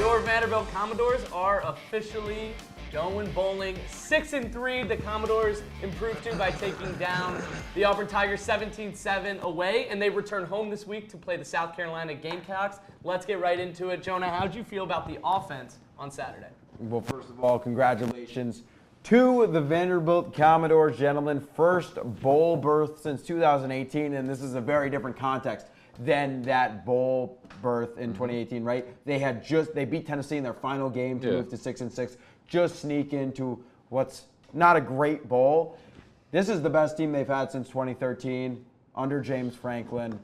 Your Vanderbilt Commodores are officially going bowling. 6-3, the Commodores improved to by taking down the Auburn Tigers 17-7 away, and they return home this week to play the South Carolina Gamecocks. Let's get right into it. Jonah, how'd you feel about the offense on Saturday? Well, first of all, congratulations to the Vanderbilt Commodores, gentlemen. First bowl berth since 2018, and this is a very different context than that bowl berth in 2018, right? They beat Tennessee in their final game to move to 6-6, just sneak into what's not a great bowl. This is the best team they've had since 2013 under James Franklin,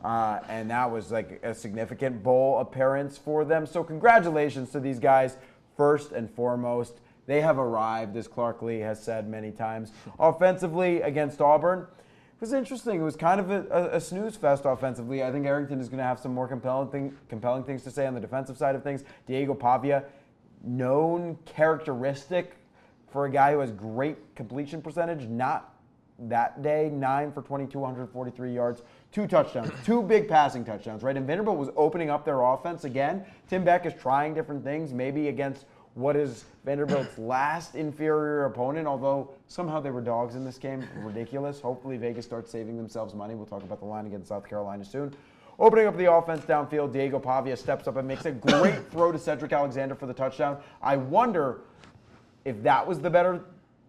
and that was like a significant bowl appearance for them. So congratulations to these guys first and foremost. They have arrived, as Clark Lee has said many times. Offensively against Auburn, it was interesting. It was kind of a snooze fest offensively. I think Arrington is going to have some more compelling things to say on the defensive side of things. Diego Pavia, known characteristic for a guy who has great completion percentage, not that day. 9 for 22, 143 yards, 2 touchdowns, 2 big passing touchdowns, right? And Vanderbilt was opening up their offense again. Tim Beck is trying different things, maybe against what is Vanderbilt's last inferior opponent, although somehow they were dogs in this game. Ridiculous. Hopefully Vegas starts saving themselves money. We'll talk about the line against South Carolina soon. Opening up the offense downfield, Diego Pavia steps up and makes a great throw to Cedric Alexander for the touchdown. I wonder if that was the better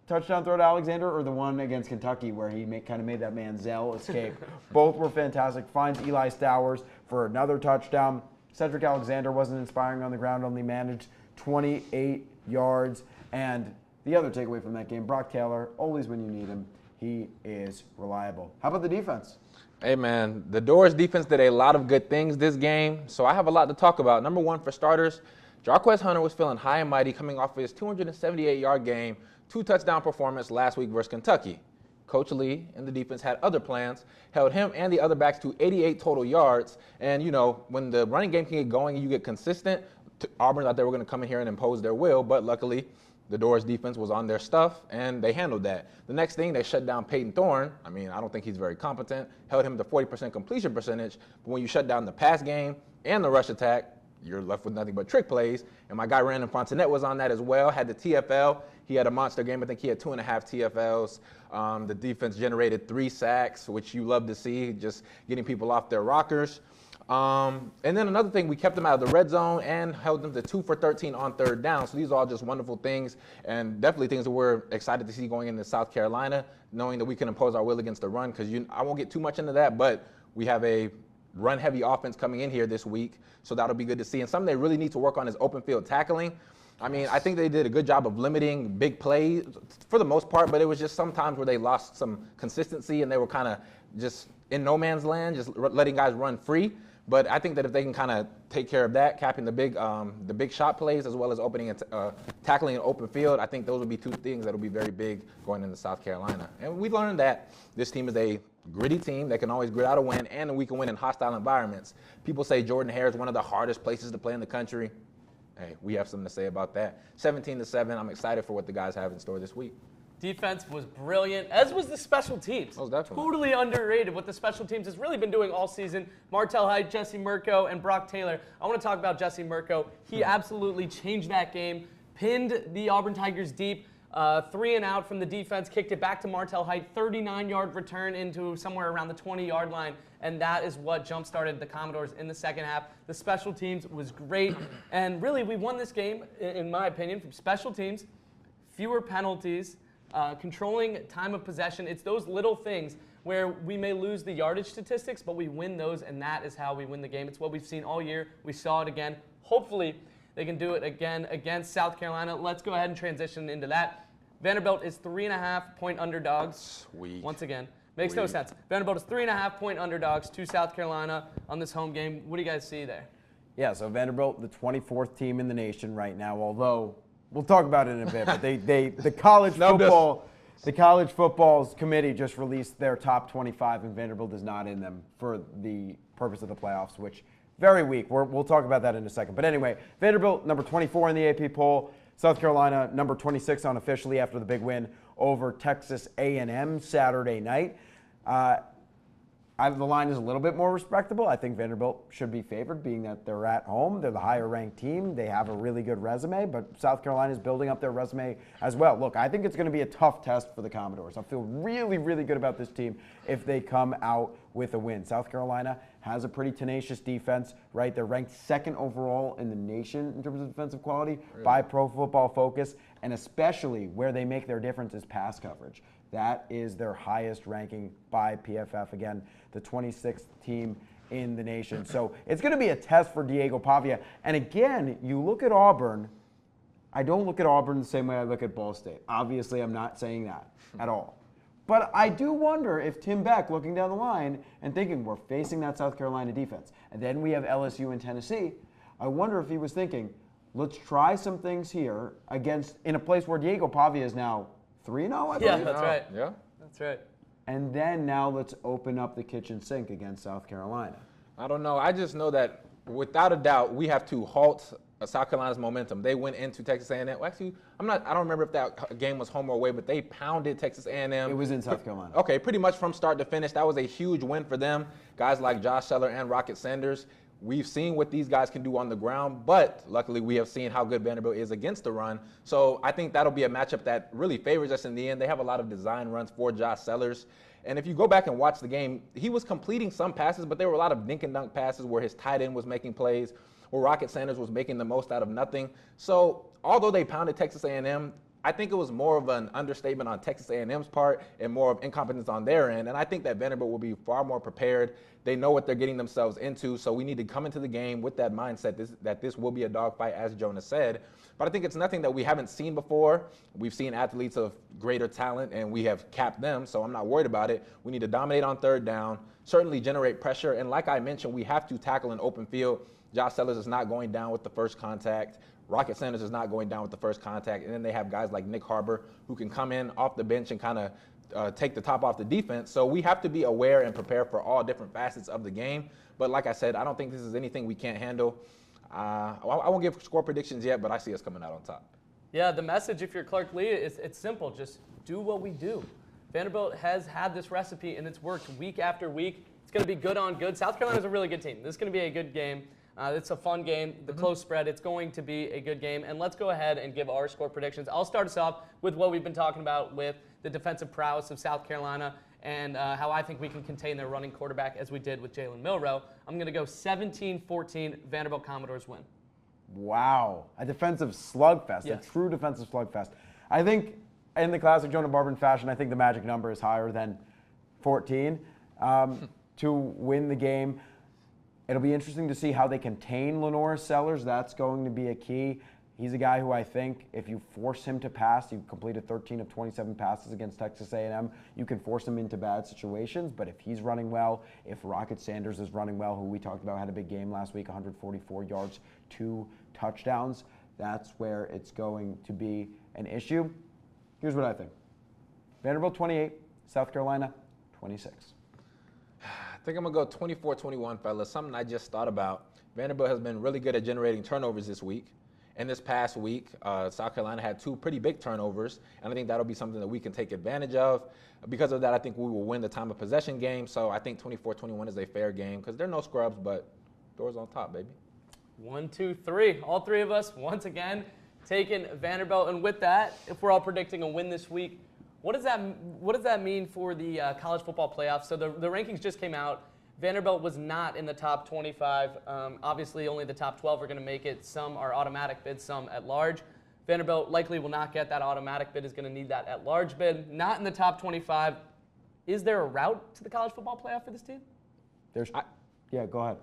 touchdown throw to Alexander or the one against Kentucky where he kind of made that Manziel escape. Both were fantastic. Finds Eli Stowers for another touchdown. Cedric Alexander wasn't inspiring on the ground, only managed 28 yards. And the other takeaway from that game, Brock Taylor, always when you need him, he is reliable. How about the defense? Hey, man, the Dores defense did a lot of good things this game, so I have a lot to talk about. Number one, for starters, Jarquez Hunter was feeling high and mighty coming off of his 278-yard game, 2-touchdown performance last week versus Kentucky. Coach Lee and the defense had other plans, held him and the other backs to 88 total yards. And, you know, when the running game can get going and you get consistent, Auburn thought they were going to come in here and impose their will, but luckily the Dores defense was on their stuff, and they handled that. The next thing, they shut down Peyton Thorne. I mean, I don't think he's very competent. Held him to 40% completion percentage, but when you shut down the pass game and the rush attack, you're left with nothing but trick plays. And my guy Brandon Fontenette was on that as well, had the TFL. He had a monster game. I think he had 2.5 TFLs. The defense generated 3 sacks, which you love to see, just getting people off their rockers. And then another thing, we kept them out of the red zone and held them to 2 for 13 on third down. So these are all just wonderful things, and definitely things that we're excited to see going into South Carolina, knowing that we can impose our will against the run, because I won't get too much into that, but we have a run-heavy offense coming in here this week, so that'll be good to see. And something they really need to work on is open field tackling. I mean, I think they did a good job of limiting big plays for the most part, but it was just sometimes where they lost some consistency and they were kind of just in no man's land, just letting guys run free. But I think that if they can kind of take care of that, capping the big shot plays as well as opening and tackling an open field, I think those would be 2 things that will be very big going into South Carolina. And we learned that this team is a gritty team that can always grit out a win, and we can win in hostile environments. People say Jordan-Hare is one of the hardest places to play in the country. Hey, we have something to say about that. 17-7, I'm excited for what the guys have in store this week. Defense was brilliant, as was the special teams. Most definitely. Totally underrated what the special teams has really been doing all season. Martel Hyde, Jesse Mirko, and Brock Taylor. I want to talk about Jesse Mirko. He absolutely changed that game, pinned the Auburn Tigers deep, 3 and out from the defense, kicked it back to Martel Hyde, 39-yard return into somewhere around the 20-yard line, and that is what jump-started the Commodores in the second half. The special teams was great, and really we won this game, in my opinion, from special teams, fewer penalties, controlling time of possession. It's those little things where we may lose the yardage statistics, but we win those, and that is how we win the game. It's what we've seen all year. We saw it again. Hopefully, they can do it again against South Carolina. Let's go ahead and transition into that. Vanderbilt is 3.5-point underdogs. Sweet. Once again. Makes no sense. Vanderbilt is 3.5-point underdogs to South Carolina on this home game. What do you guys see there? Yeah, so Vanderbilt, the 24th team in the nation right now, although we'll talk about it in a bit, but the college football's committee just released their top 25, and Vanderbilt is not in them for the purpose of the playoffs, which very weak. We'll talk about that in a second. But anyway, Vanderbilt, number 24 in the AP poll. South Carolina, number 26 unofficially after the big win over Texas A&M Saturday night. The line is a little bit more respectable. I think Vanderbilt should be favored, being that they're at home. They're the higher-ranked team. They have a really good resume, but South Carolina is building up their resume as well. Look, I think it's going to be a tough test for the Commodores. I feel really, really good about this team if they come out with a win. South Carolina has a pretty tenacious defense, right? They're ranked second overall in the nation in terms of defensive quality by Pro Football Focus, and especially where they make their difference is pass coverage. That is their highest ranking by PFF. Again, the 26th team in the nation. So it's going to be a test for Diego Pavia. And again, you look at Auburn. I don't look at Auburn the same way I look at Ball State. Obviously, I'm not saying that at all. But I do wonder if Tim Beck, looking down the line and thinking we're facing that South Carolina defense, and then we have LSU and Tennessee, I wonder if he was thinking, let's try some things here in a place where Diego Pavia is now 3-0, I believe. Yeah, that's right. Yeah. That's right. And then now let's open up the kitchen sink against South Carolina. I don't know. I just know that without a doubt, we have to halt South Carolina's momentum. They went into Texas A&M. Well, actually, I don't remember if that game was home or away, but they pounded Texas A&M. It was in South Carolina. Okay, pretty much from start to finish. That was a huge win for them. Guys like Josh Seller and Rocket Sanders. We've seen what these guys can do on the ground, but luckily we have seen how good Vanderbilt is against the run. So I think that'll be a matchup that really favors us in the end. They have a lot of design runs for Josh Sellers. And if you go back and watch the game, he was completing some passes, but there were a lot of dink and dunk passes where his tight end was making plays, where Rocket Sanders was making the most out of nothing. So although they pounded Texas A&M, I think it was more of an understatement on Texas A&M's part and more of incompetence on their end. And I think that Vanderbilt will be far more prepared. They know what they're getting themselves into, so we need to come into the game with that mindset that this will be a dogfight, as Jonas said. But I think it's nothing that we haven't seen before. We've seen athletes of greater talent, and we have capped them, so I'm not worried about it. We need to dominate on third down, certainly generate pressure, and like I mentioned, we have to tackle an open field. Josh Sellers is not going down with the first contact. Rocket Sanders is not going down with the first contact. And then they have guys like Nick Harbor who can come in off the bench and kind of take the top off the defense. So we have to be aware and prepare for all different facets of the game. But like I said, I don't think this is anything we can't handle. I won't give score predictions yet, but I see us coming out on top. Yeah, the message, if you're Clark Lee, it's simple. Just do what we do. Vanderbilt has had this recipe, and it's worked week after week. It's going to be good on good. South Carolina's a really good team. This is going to be a good game. It's a fun game, the close spread. It's going to be a good game. And let's go ahead and give our score predictions. I'll start us off with what we've been talking about with the defensive prowess of South Carolina and how I think we can contain their running quarterback as we did with Jalen Milroe. I'm going to go 17-14, Vanderbilt Commodores win. Wow. A defensive slugfest, Yes. A true defensive slugfest. I think in the classic Jonah Barban fashion, I think the magic number is higher than 14 to win the game. It'll be interesting to see how they contain Lenore Sellers. That's going to be a key. He's a guy who I think if you force him to pass, he completed 13 of 27 passes against Texas A&M, you can force him into bad situations. But if he's running well, if Rocket Sanders is running well, who we talked about had a big game last week, 144 yards, 2 touchdowns, that's where it's going to be an issue. Here's what I think. Vanderbilt 28, South Carolina 26. I think I'm going to go 24-21, fellas. Something I just thought about. Vanderbilt has been really good at generating turnovers this week. And this past week, South Carolina had 2 pretty big turnovers, and I think that'll be something that we can take advantage of. Because of that, I think we will win the time of possession game. So I think 24-21 is a fair game because they're no scrubs, but Dores on top, baby. 1, 2, 3. All three of us, once again, taking Vanderbilt. And with that, if we're all predicting a win this week, what does that mean for the college football playoffs? So the rankings just came out. Vanderbilt was not in the top 25. Obviously, only the top 12 are going to make it. Some are automatic bids, some at large. Vanderbilt likely will not get that automatic bid, is going to need that at large bid. Not in the top 25. Is there a route to the college football playoff for this team? Yeah, go ahead.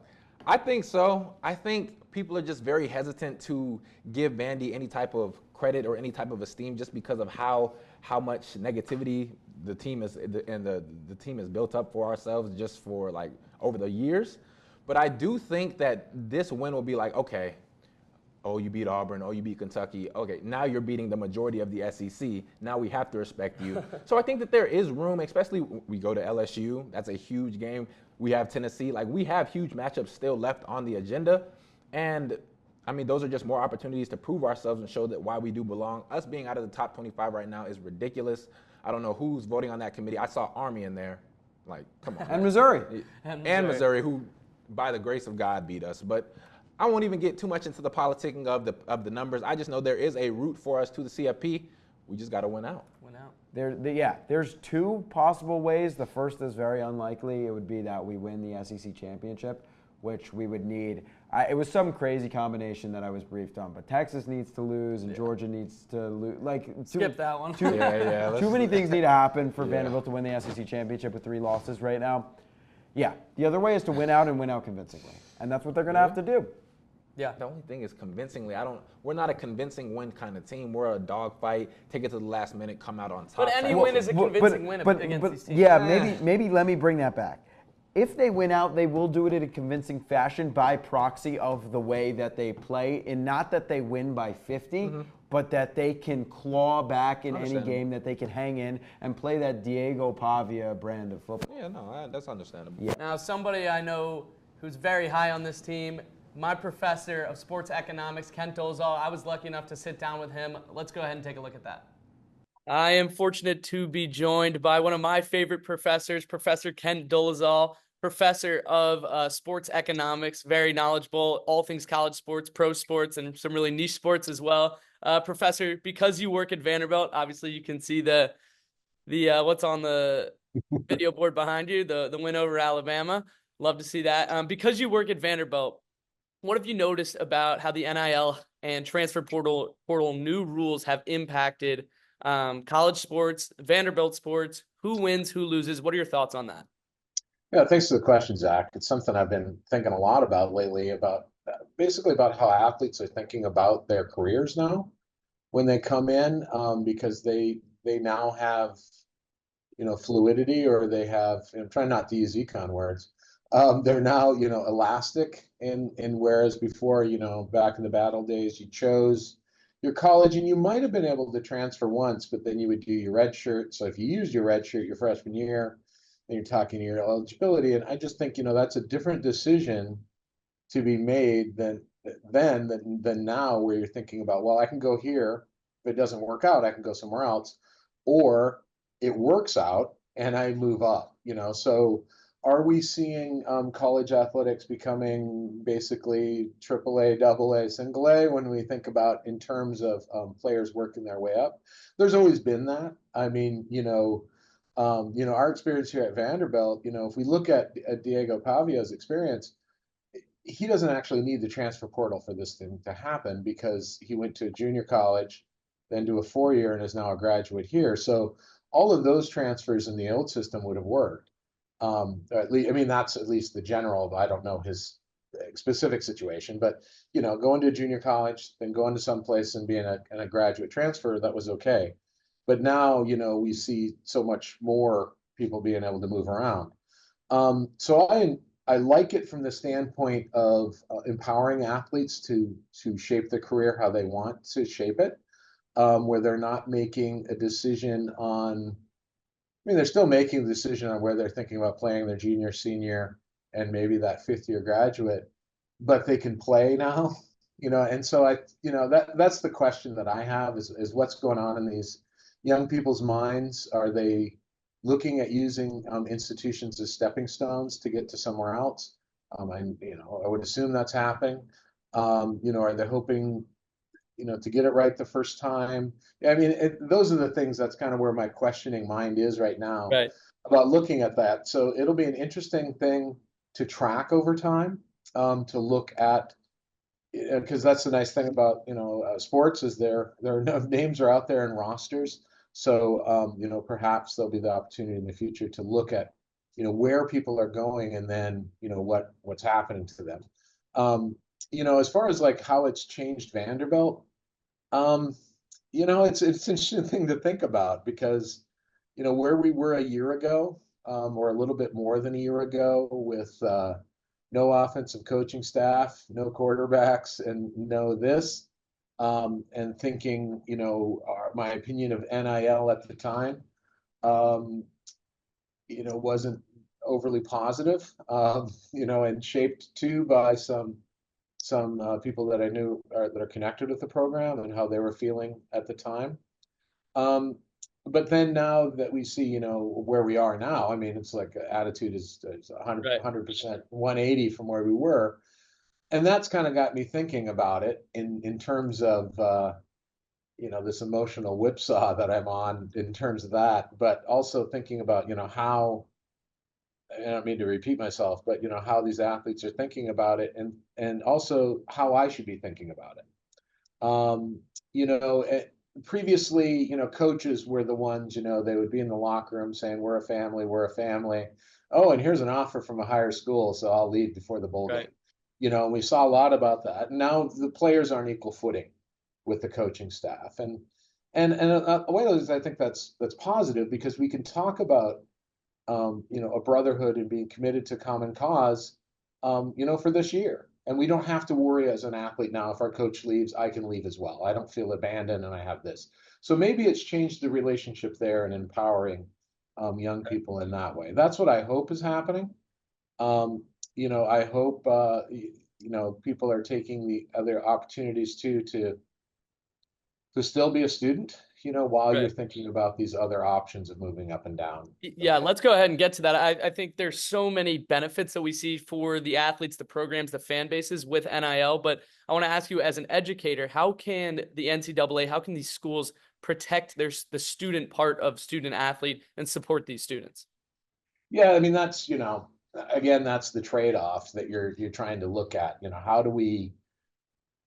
I think so. I think people are just very hesitant to give Vandy any type of credit or any type of esteem just because of how much negativity the team is and the team is built up for ourselves just for like over the years. But I do think that this win will be like, okay, oh, you beat Auburn, oh, you beat Kentucky. Okay, now you're beating the majority of the SEC. Now we have to respect you. So I think that there is room, especially we go to LSU. That's a huge game. We have Tennessee. Like, we have huge matchups still left on the agenda. And, I mean, those are just more opportunities to prove ourselves and show that why we do belong. Us being out of the top 25 right now is ridiculous. I don't know who's voting on that committee. I saw Army in there. Like, come on. And Missouri. And Missouri, who, by the grace of God, beat us. But I won't even get too much into the politicking of the numbers. I just know there is a route for us to the CFP. We just got to win out. There's two possible ways. The first is very unlikely. It would be that we win the SEC championship, which we would need. It was some crazy combination that I was briefed on, but Texas needs to lose and Georgia needs to lose. Skip that one. Too many things need to happen for Vanderbilt to win the SEC championship with 3 losses right now. Yeah, the other way is to win out and win out convincingly, and that's what they're going to have to do. Yeah. The only thing is convincingly. We're not a convincing win kind of team. We're a dogfight, take it to the last minute, come out on top. But any win is a convincing win against these teams. Yeah, maybe let me bring that back. If they win out, they will do it in a convincing fashion by proxy of the way that they play, and not that they win by 50, but that they can claw back in any game, that they can hang in and play that Diego Pavia brand of football. Yeah, no, that's understandable. Yeah. Now, somebody I know who's very high on this team, my professor of sports economics, Kent Dolezal. I was lucky enough to sit down with him. Let's go ahead and take a look at that. I am fortunate to be joined by one of my favorite professors, Professor Kent Dolezal, professor of sports economics, very knowledgeable, all things college sports, pro sports, and some really niche sports as well. Professor, because you work at Vanderbilt, obviously you can see the what's on the video board behind you, the win over Alabama. Love to see that. Because you work at Vanderbilt, what have you noticed about how the NIL and transfer portal new rules have impacted college sports, Vanderbilt sports? Who wins, who loses? What are your thoughts on that? Yeah, thanks for the question, Zach. It's something I've been thinking a lot about lately, about basically about how athletes are thinking about their careers now when they come in, because they now have, fluidity, or they have, try not to use econ words. They're now, elastic, and whereas before, back in the bad old days, you chose your college and you might have been able to transfer once, but then you would do your red shirt. So if you used your red shirt your freshman year, then you're talking to your eligibility. And I just think, that's a different decision to be made than now, where you're thinking about, well, I can go here. If it doesn't work out, I can go somewhere else, or it works out and I move up, so are we seeing college athletics becoming basically AAA, AA, single A when we think about in terms of players working their way up? There's always been that. I mean, our experience here at Vanderbilt, if we look at Diego Pavia's experience, he doesn't actually need the transfer portal for this thing to happen, because he went to a junior college, then to a 4-year, and is now a graduate here. So all of those transfers in the old system would have worked. At least, that's at least the general. I don't know his specific situation, but going to a junior college, then going to some place and being a graduate transfer, that was okay. But now, we see so much more people being able to move around. So I like it from the standpoint of empowering athletes to shape their career how they want to shape it, where they're not making a decision on. They're still making the decision on where they're thinking about playing their junior, senior, and maybe that 5th-year graduate, but they can play now, and so that's the question that I have is what's going on in these young people's minds. Are they looking at using institutions as stepping stones to get to somewhere else? I would assume that's happening. Are they hoping to get it right the first time? Those are the things, that's kind of where my questioning mind is right now, Right, about looking at that. So it'll be an interesting thing to track over time, to look at, because that's the nice thing about, sports, is there enough names are out there in rosters. So, perhaps there'll be the opportunity in the future to look at, where people are going, and then, what's happening to them. As far as like how it's changed Vanderbilt, it's an interesting thing to think about, because, where we were a year ago, or a little bit more than a year ago, with no offensive coaching staff, no quarterbacks, and no this, and thinking, my opinion of NIL at the time, wasn't overly positive, and shaped too by some people that I knew that are connected with the program and how they were feeling at the time. but then now that we see, where we are now, I mean, it's like attitude is 100, Right. 100%, 180 from where we were. And that's kind of got me thinking about it in terms of, this emotional whipsaw that I'm on in terms of that, but also thinking about, how, I don't mean to repeat myself, but, how these athletes are thinking about it and also how I should be thinking about it. Um, Previously, coaches were the ones, they would be in the locker room saying, we're a family, we're a family. Oh, and here's an offer from a higher school, so I'll leave before the bowl Right. game. And we saw a lot about that. Now the players are on equal footing with the coaching staff. And one of those, I think that's positive because we can talk about, a brotherhood and being committed to common cause, for this year. And we don't have to worry as an athlete now, if our coach leaves, I can leave as well. I don't feel abandoned and I have this. So maybe it's changed the relationship there and empowering young people in that way. That's what I hope is happening. I hope, people are taking the other opportunities too to still be a student, while you're Right. thinking about these other options of moving up and down. Yeah, let's go ahead and get to that. I think there's so many benefits that we see for the athletes, the programs, the fan bases with NIL. But I want to ask you, as an educator, how can the NCAA, how can these schools protect the student part of student athlete and support these students? Yeah, I mean that's, again, that's the trade-off that you're trying to look at. How do we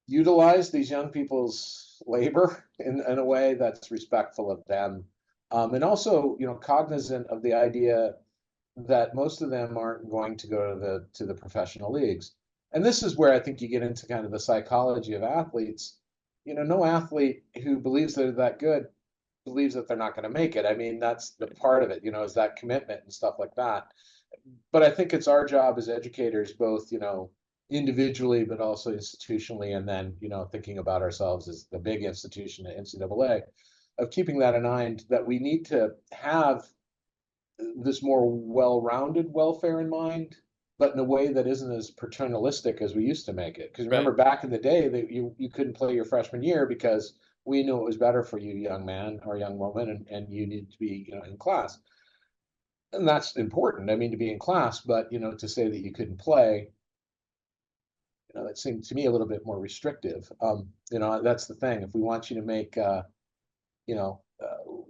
utilize these young people's labor in a way that's respectful of them, and also, cognizant of the idea that most of them aren't going to go to the professional leagues. And this is where I think you get into kind of the psychology of athletes. No athlete who believes they're that good believes that they're not going to make it. I mean, that's the part of it, is that commitment and stuff like that. But I think it's our job as educators, both, individually, but also institutionally, and then, thinking about ourselves as the big institution at NCAA, of keeping that in mind that we need to have this more well-rounded welfare in mind, but in a way that isn't as paternalistic as we used to make it. Because Right. remember, back in the day, that you couldn't play your freshman year because we knew it was better for you, young man or young woman, and you needed to be, in class. And that's important. I mean, to be in class, but to say that you couldn't play, that seemed to me a little bit more restrictive. That's the thing. If we want you to make, you know, uh,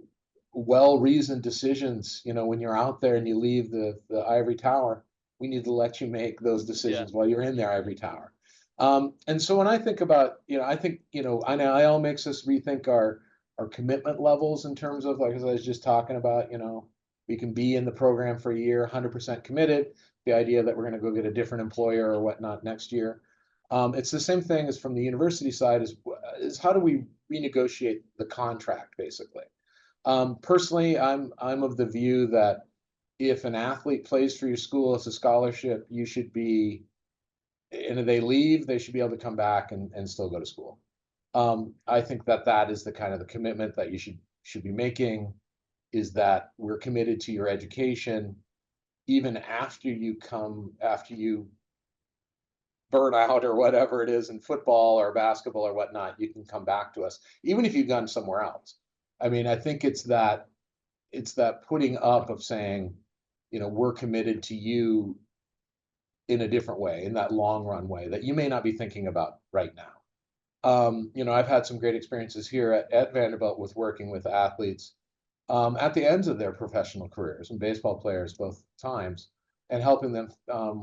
well-reasoned decisions, when you're out there and you leave the ivory tower, we need to let you make those Yeah. decisions while you're in their ivory tower. And so when I think about, I think, NIL makes us rethink our commitment levels in terms of, like, as I was just talking about, we can be in the program for a year, 100% committed. The idea that we're going to go get a different employer or whatnot next year. It's the same thing as from the university side is how do we renegotiate the contract, basically. Personally, I'm of the view that if an athlete plays for your school as a scholarship, you should be, and if they leave, they should be able to come back and still go to school. I think that is the kind of the commitment that you should be making, is that we're committed to your education, even after you burn out or whatever it is in football or basketball or whatnot, you can come back to us, even if you've gone somewhere else. I mean, I think it's that putting up of saying, we're committed to you in a different way, in that long run way that you may not be thinking about right now. I've had some great experiences here at Vanderbilt with working with athletes at the ends of their professional careers, and baseball players both times, and helping them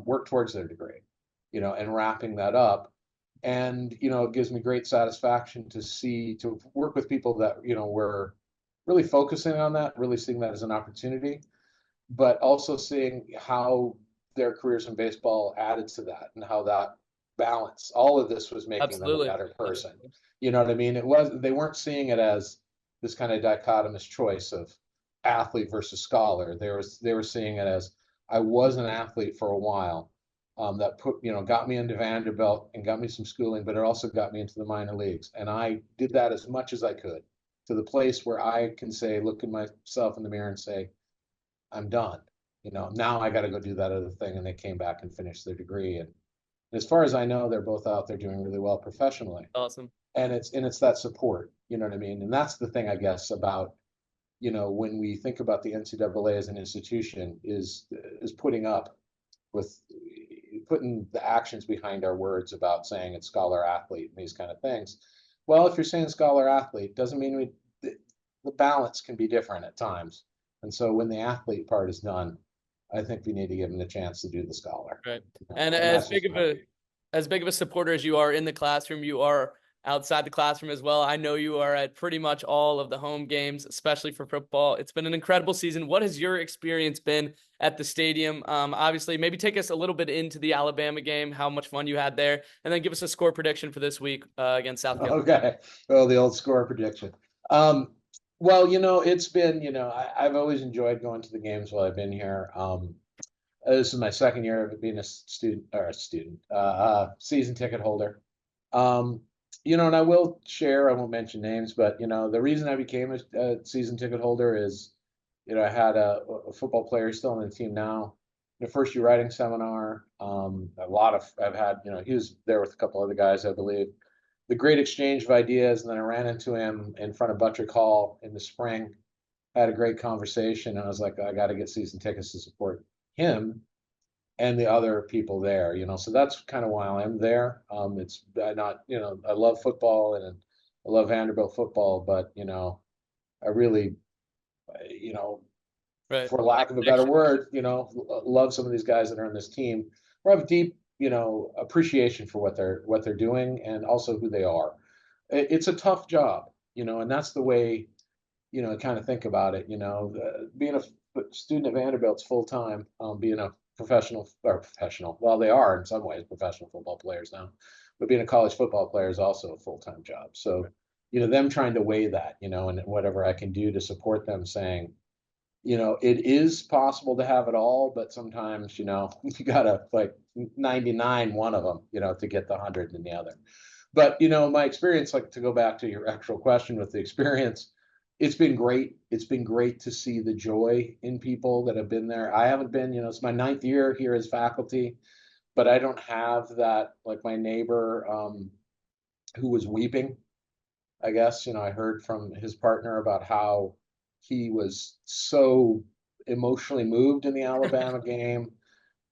work towards their degree, and wrapping that up. And, it gives me great satisfaction to work with people that, were really focusing on that, really seeing that as an opportunity, but also seeing how their careers in baseball added to that and how that balance, all of this was making them a Absolutely. better person. You know what I mean? They weren't seeing it as this kind of dichotomous choice of athlete versus scholar. They were seeing it as, I was an athlete for a while, that got me into Vanderbilt and got me some schooling, but it also got me into the minor leagues. And I did that as much as I could, to the place where I can say, look at myself in the mirror and say, I'm done. Now I got to go do that other thing. And they came back and finished their degree. And as far as I know, they're both out there doing really well professionally. Awesome. And it's that support, you know what I mean? And that's the thing, I guess, about, when we think about the NCAA as an institution, is putting up with putting the actions behind our words about saying it's scholar athlete and these kind of things. Well, if you're saying scholar athlete, doesn't mean the balance can be different at times. And so when the athlete part is done, I think we need to give them the chance to do the scholar. Right. And as big of a supporter as you are in the classroom, you are outside the classroom as well. I know you are at pretty much all of the home games, especially for football. It's been an incredible season. What has your experience been at the stadium? Obviously, maybe take us a little bit into the Alabama game, how much fun you had there, and then give us a score prediction for this week against South Carolina. Okay. Well, the old score prediction. Well, it's been, I've always enjoyed going to the games while I've been here. This is my second year of being a season ticket holder. And I will share, I won't mention names, but, the reason I became a season ticket holder is, I had a football player still on the team now, the first year writing seminar. I've had, he was there with a couple other guys, I believe. The great exchange of ideas. And then I ran into him in front of Buttrick Hall in the spring, had a great conversation. And I was like, I got to get season tickets to support him and the other people there, so that's kind of why I'm there. It's not, I love football and I love Vanderbilt football, but, I really, Right. for lack of a better word, love some of these guys that are on this team, or have deep, appreciation for what they're doing and also who they are. It's a tough job, and that's the way, kind of think about it. Being a student at Vanderbilt's full time, being a professional. Well, they are in some ways professional football players now, but being a college football player is also a full-time job. So, them trying to weigh that, and whatever I can do to support them, saying, it is possible to have it all, but sometimes, you gotta like 99, one of them, to get the 100 in the other. But, my experience, like to go back to your actual question with the experience, it's been great. It's been great to see the joy in people that have been there. I haven't been, it's my 9th year here as faculty, but I don't have that, like my neighbor who was weeping, I guess. I heard from his partner about how he was so emotionally moved in the Alabama game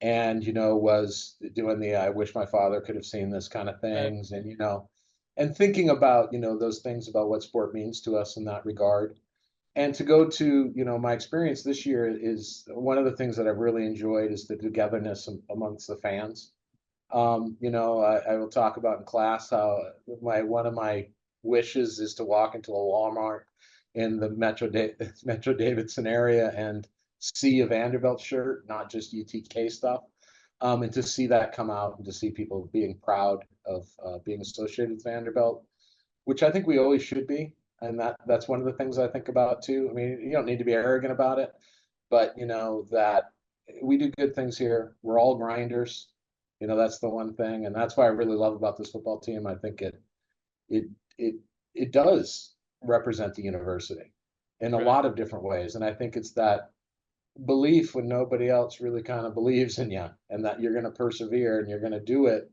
and, was doing the, I wish my father could have seen this kind of things. Right. And thinking about, those things about what sport means to us in that regard. And to go to, my experience this year is one of the things that I've really enjoyed is the togetherness amongst the fans. I will talk about in class how one of my wishes is to walk into a Walmart in the Metro Davidson area and see a Vanderbilt shirt, not just UTK stuff. And to see that come out and to see people being proud of being associated with Vanderbilt, which I think we always should be. And that's one of the things I think about too. I mean, you don't need to be arrogant about it, but that we do good things here. We're all grinders. That's the one thing. And that's why I really love about this football team. I think it does represent the university in a lot of different ways. And I think it's that belief when nobody else really kind of believes in you and that you're going to persevere and you're going to do it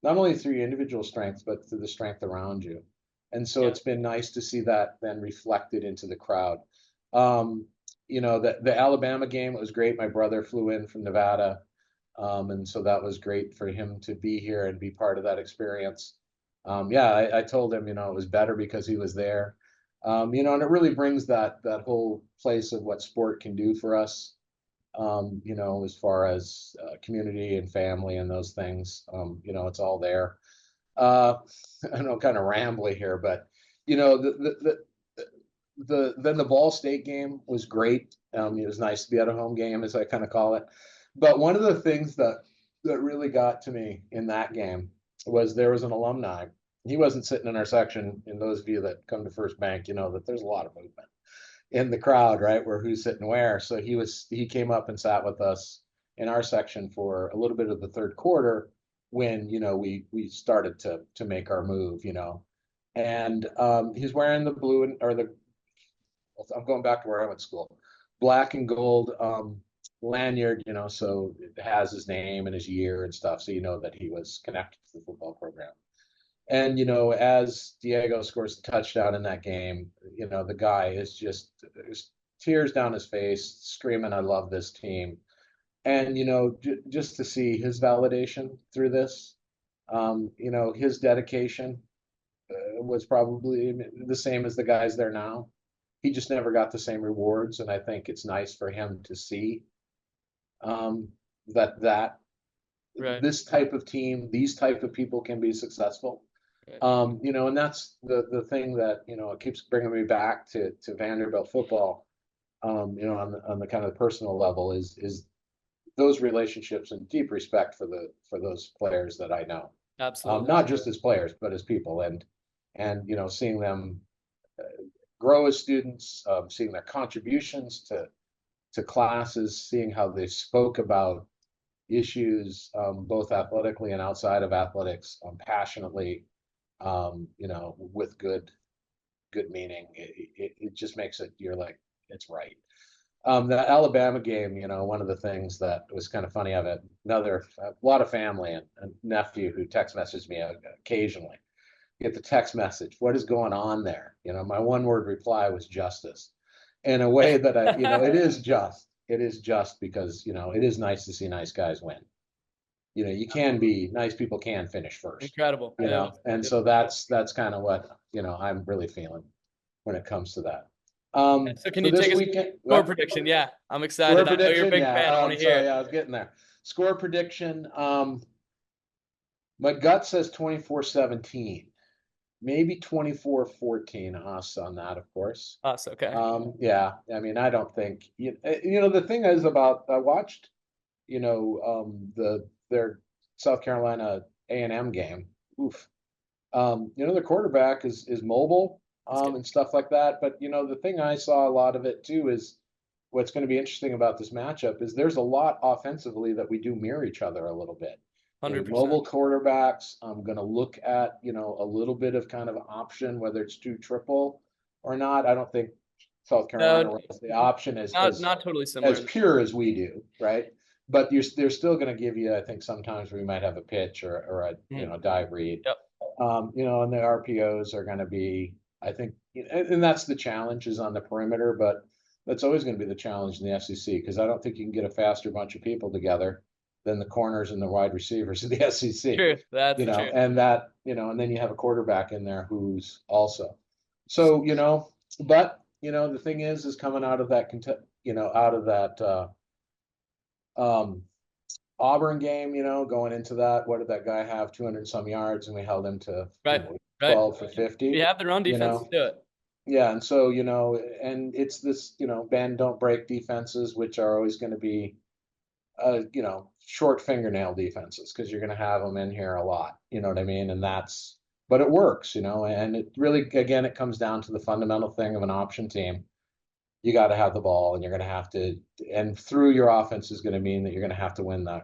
not only through your individual strength but through the strength around you. And so it's been nice to see that then reflected into the crowd. The Alabama game was great. My brother flew in from Nevada, and so that was great for him to be here and be part of that experience. I told him it was better because he was there. And it really brings that whole place of what sport can do for us, as far as community and family and those things. It's all there. I know, kind of rambly here, but then the Ball State game was great. It was nice to be at a home game, as I kind of call it. But one of the things that really got to me in that game was there was an alumni. He wasn't sitting in our section. And those of you that come to First Bank, that there's a lot of movement in the crowd, right? Where who's sitting where. So he came up and sat with us in our section for a little bit of the third quarter when, we started to make our move, and he's wearing the blue I'm going back to where I went to school, black and gold lanyard, so it has his name and his year and stuff. So, that he was connected to the football program. And, as Diego scores the touchdown in that game, the guy is just tears down his face, screaming, "I love this team." And, just to see his validation through this, his dedication was probably the same as the guys there now. He just never got the same rewards. And I think it's nice for him to see um, that Right. this type of team, these type of people can be successful. Right. And that's the thing that, it keeps bringing me back to Vanderbilt football, on the kind of personal level is those relationships and deep respect for those players that I know, Absolutely. not just as players, but as people, and seeing them grow as students, seeing their contributions to classes, seeing how they spoke about issues, both athletically and outside of athletics, passionately, with good meaning. It just makes it, you're like, it's right. The Alabama game, one of the things that was kind of funny of it, a lot of family and a nephew who text messages me occasionally. Get the text message, what is going on there? My one word reply was justice, in a way that it is just. It is just because, it is nice to see nice guys win. Nice people can finish first. Incredible. And so that's kind of what, I'm really feeling when it comes to that. So can you this take a weekend, score prediction? Yeah, I'm excited. Score I know you're a prediction? big Yeah. fan. I want to hear it. Yeah, I was getting there. Score prediction. My gut says 24-17, maybe 24-14 us on that, of course. Us, okay. Yeah, I mean, I don't think, the thing is about, I watched, their South Carolina A&M game. Oof. The quarterback is mobile, and stuff like that. But, the thing I saw a lot of it too is what's going to be interesting about this matchup is there's a lot offensively that we do mirror each other a little bit. 100%. Mobile quarterbacks. I'm going to look at, a little bit of kind of option, whether it's two triple or not. I don't think South Carolina runs the option as not totally similar. as pure as we do, right? But they're still going to give you, I think sometimes we might have a pitch or a dive read. Yep. And the RPOs are going to be, I think, and that's the challenge is on the perimeter, but that's always going to be the challenge in the SEC because I don't think you can get a faster bunch of people together than the corners and the wide receivers of the SEC. True. That's true. And that, and then you have a quarterback in there who's also. So, but, the thing is coming out of that, Auburn game, going into that, what did that guy have? 200 some yards, and we held him to 12 for 50. We have the run defense to do it. Yeah, and so, and it's this, bend don't break defenses, which are always going to be, short fingernail defenses because you're going to have them in here a lot. You know what I mean? And but it works, and it really, again, it comes down to the fundamental thing of an option team. You got to have the ball, and you're going to have to, and through your offense is going to mean that you're going to have to win the,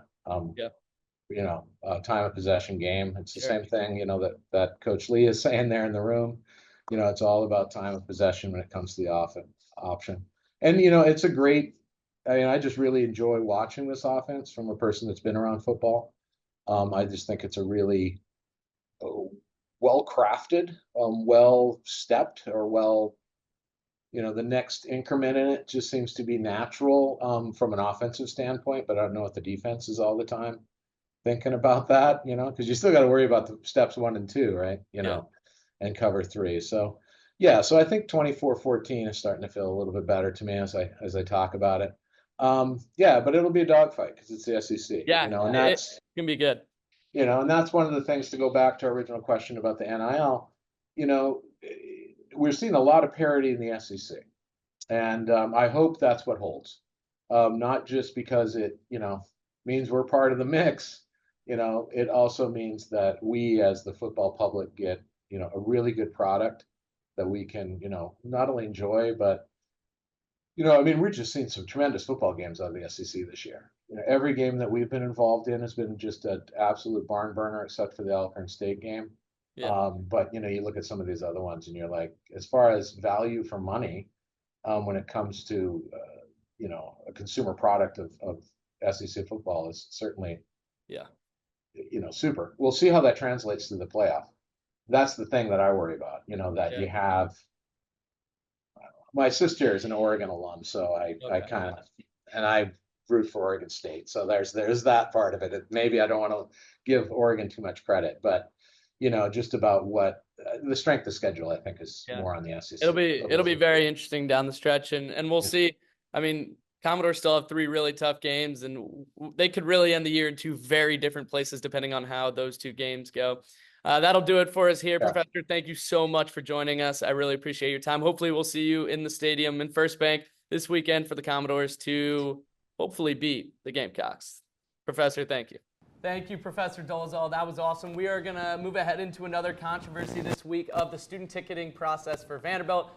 time of possession game. It's the same thing, that Coach Lee is saying there in the room. It's all about time of possession when it comes to the option. And, it's a great, I just really enjoy watching this offense from a person that's been around football. I just think it's a really well-crafted, well-stepped, or the next increment in it just seems to be natural from an offensive standpoint, but I don't know what the defense is all the time thinking about that, because you still got to worry about the steps 1 and 2, right? And cover 3. So, yeah, so I think 24-14 is starting to feel a little bit better to me as I talk about it. But it'll be a dogfight because it's the SEC. Yeah, and that's going to be good. And that's one of the things to go back to our original question about the NIL. We're seeing a lot of parity in the SEC, and I hope that's what holds. Not just because it, means we're part of the mix. It also means that we, as the football public, get a really good product that we can, not only enjoy, but we're just seeing some tremendous football games out of the SEC this year. Every game that we've been involved in has been just an absolute barn burner, except for the Alcorn State game. Yeah. But you look at some of these other ones, and you're like, as far as value for money, when it comes to a consumer product of SEC football is certainly, super. We'll see how that translates to the playoff. That's the thing that I worry about. That you have my sister is an Oregon alum, so I Okay. kind of, and I root for Oregon State. So there's that part of it. Maybe I don't want to give Oregon too much credit, but just about what the strength of schedule, I think, is Yeah. more on the SEC. It'll be very interesting down the stretch, and we'll see. I mean, Commodores still have 3 really tough games, and they could really end the year in 2 very different places depending on how those 2 games go. That'll do it for us here, Yeah. Professor. Thank you so much for joining us. I really appreciate your time. Hopefully, we'll see you in the stadium in First Bank this weekend for the Commodores to hopefully beat the Gamecocks. Professor, thank you. Thank you, Professor Dolezal. That was awesome. We are going to move ahead into another controversy this week of the student ticketing process for Vanderbilt.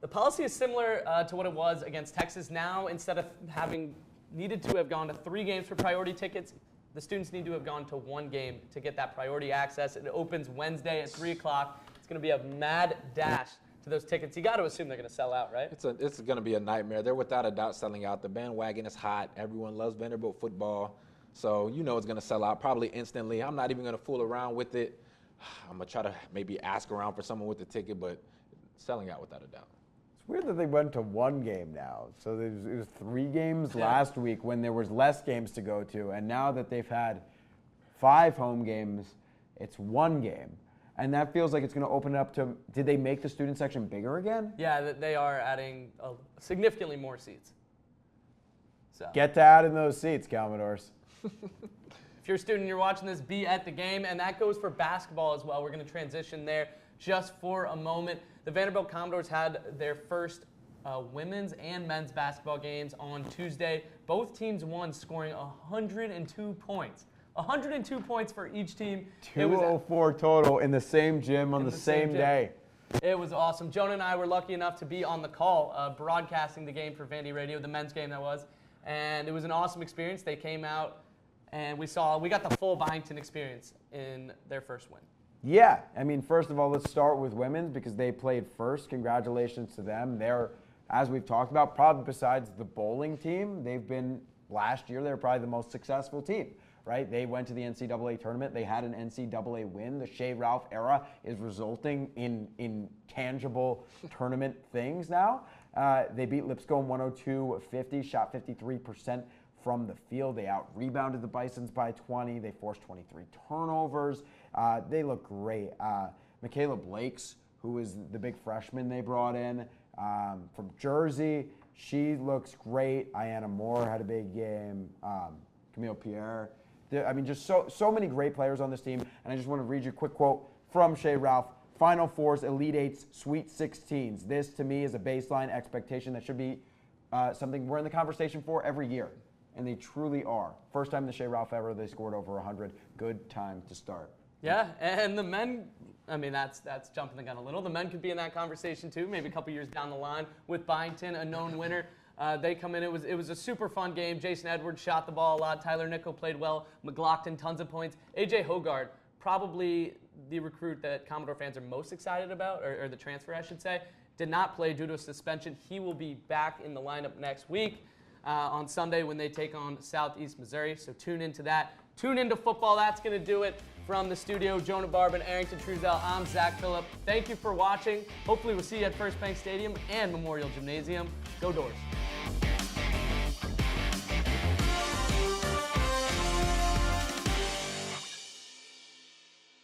The policy is similar to what it was against Texas. Now, instead of having needed to have gone to 3 games for priority tickets, the students need to have gone to 1 game to get that priority access. It opens Wednesday at 3 o'clock. It's going to be a mad dash to those tickets. You got to assume they're going to sell out, right? It's going to be a nightmare. They're without a doubt selling out. The bandwagon is hot. Everyone loves Vanderbilt football. So it's going to sell out probably instantly. I'm not even going to fool around with it. I'm going to try to maybe ask around for someone with the ticket, but selling out without a doubt. It's weird that they went to 1 game now. So it was 3 games last week when there was less games to go to, and now that they've had 5 home games, it's 1 game. And that feels like it's going to open it up to, did they make the student section bigger again? Yeah, they are adding significantly more seats. So Get to add in those seats, Commodores. if you're a student and you're watching this, be at the game. And that goes for basketball as well. We're going to transition there just for a moment. The Vanderbilt Commodores had their first women's and men's basketball games on Tuesday. Both teams won, scoring 102 points. 102 points for each team. 204 total in the same gym on the same day. It was awesome. Jonah and I were lucky enough to be on the call, broadcasting the game for Vandy Radio, the men's game that was. And it was an awesome experience. They came out and we got the full Byington experience in their first win. Yeah, I mean, first of all, let's start with women's because they played first. Congratulations to them. They're, as we've talked about, probably besides the bowling team, last year, they were probably the most successful team, right? They went to the NCAA tournament. They had an NCAA win. The Shea Ralph era is resulting in tangible tournament things now. They beat Lipscomb 102-50, shot 53% from the field. They out-rebounded the Bisons by 20. They forced 23 turnovers. They look great. Michaela Blakes, who is the big freshman they brought in from Jersey, she looks great. Ayanna Moore had a big game. Camille Pierre. I mean, just so many great players on this team. And I just want to read you a quick quote from Shea Ralph. Final Fours, Elite Eights, Sweet 16s. This, to me, is a baseline expectation that should be something we're in the conversation for every year. And they truly are. First time in the Shea Ralph era, they scored over 100. Good time to start. Yeah, and the men, I mean, that's jumping the gun a little. The men could be in that conversation too, maybe a couple years down the line with Byington, a known winner. They come in. It was a super fun game. Jason Edwards shot the ball a lot. Tyler Nickel played well. McLaughlin, tons of points. AJ Hogard, probably the recruit that Commodore fans are most excited about, or the transfer, I should say, did not play due to a suspension. He will be back in the lineup next week on Sunday when they take on Southeast Missouri. So tune into that. Tune into football. That's going to do it from the studio. Jonah Barbin, Arrington Truesdell. I'm Zach Phillip. Thank you for watching. Hopefully we'll see you at First Bank Stadium and Memorial Gymnasium. Go Dores.